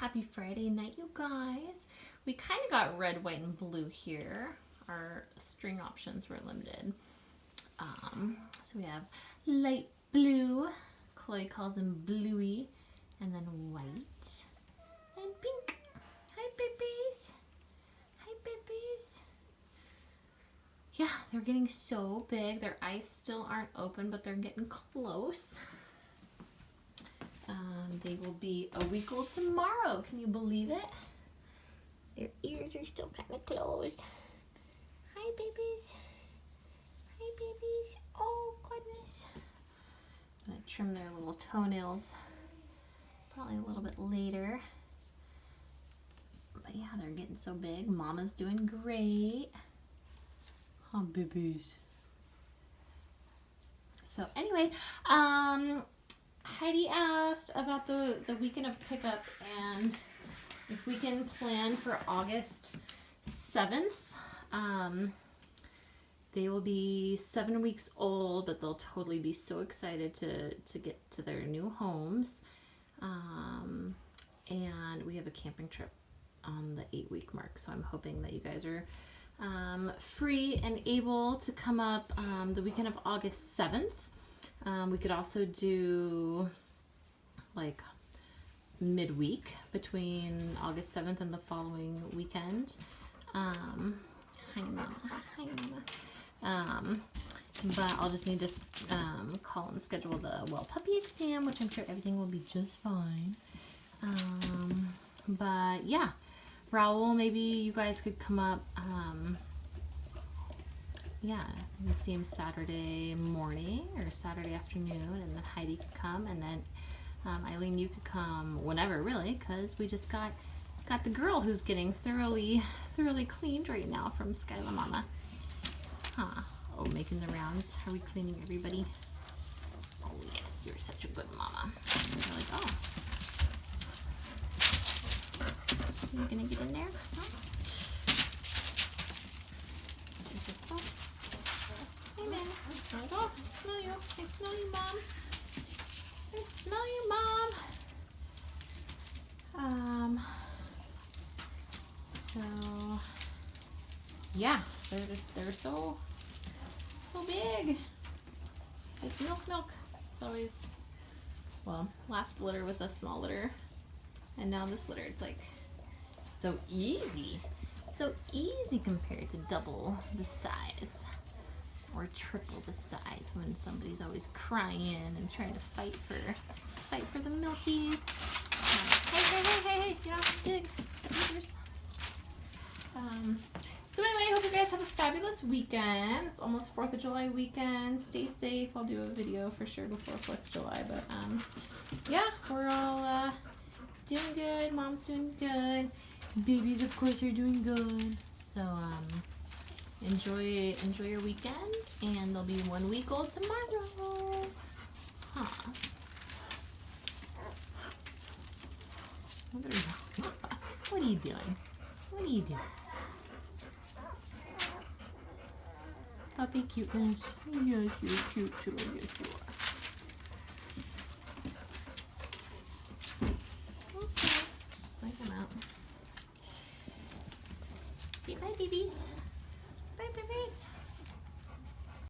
Happy Friday night, you guys. We kind of got red, white, and blue here. Our string options were limited. So we have light blue, Chloe calls him bluey, and then white and pink. Hi, babies. Hi, babies. Yeah, they're getting so big. Their eyes still aren't open, but they're getting close. They will be a week old tomorrow. Can you believe it? Their ears are still kind of closed. Hi, babies. Hi, babies. Oh, goodness. I'm going to trim their little toenails probably a little bit later. But yeah, they're getting so big. Mama's doing great. Oh, babies. So anyway, Heidi asked about the weekend of pickup and if we can plan for August 7th. They will be 7 weeks old, but they'll totally be so excited to get to their new homes. And we have a camping trip on the 8-week mark, so I'm hoping that you guys are free and able to come up the weekend of August 7th. We could also do like midweek between August 7th and the following weekend. Hi, Mama. Hi, Mama. But I'll just need to call and schedule the puppy exam, which I'm sure everything will be just fine. But yeah, Raul, maybe you guys could come up. Yeah, we'll see him Saturday morning or Saturday afternoon, and then Heidi could come, and then Eileen, you could come whenever, really, because we just got the girl who's getting thoroughly cleaned right now from Skyla Mama. Huh? Oh, making the rounds. Are we cleaning everybody? Oh yes, you're such a good mama. You're like, oh, you're gonna get in there? Huh? Hey, man. Oh, I smell you. I smell you, Mom. I smell you, Mom. So, yeah, they're so big. It's milk. It's always, well, last litter was a small litter, and now this litter, it's like so easy. So easy compared to double the size or triple the size when somebody's always crying and trying to fight for the milkies. Hey, you don't have to dig. So anyway, I hope you guys have a fabulous weekend. It's almost 4th of July weekend. Stay safe. I'll do a video for sure before 4th of July. But yeah, we're all doing good. Mom's doing good. Babies, of course, are doing good. So enjoy your weekend, and they'll be 1 week old tomorrow. Huh. What are you doing? What are you doing? Puppy cuteness. Yes, you're cute too. Yes, you are.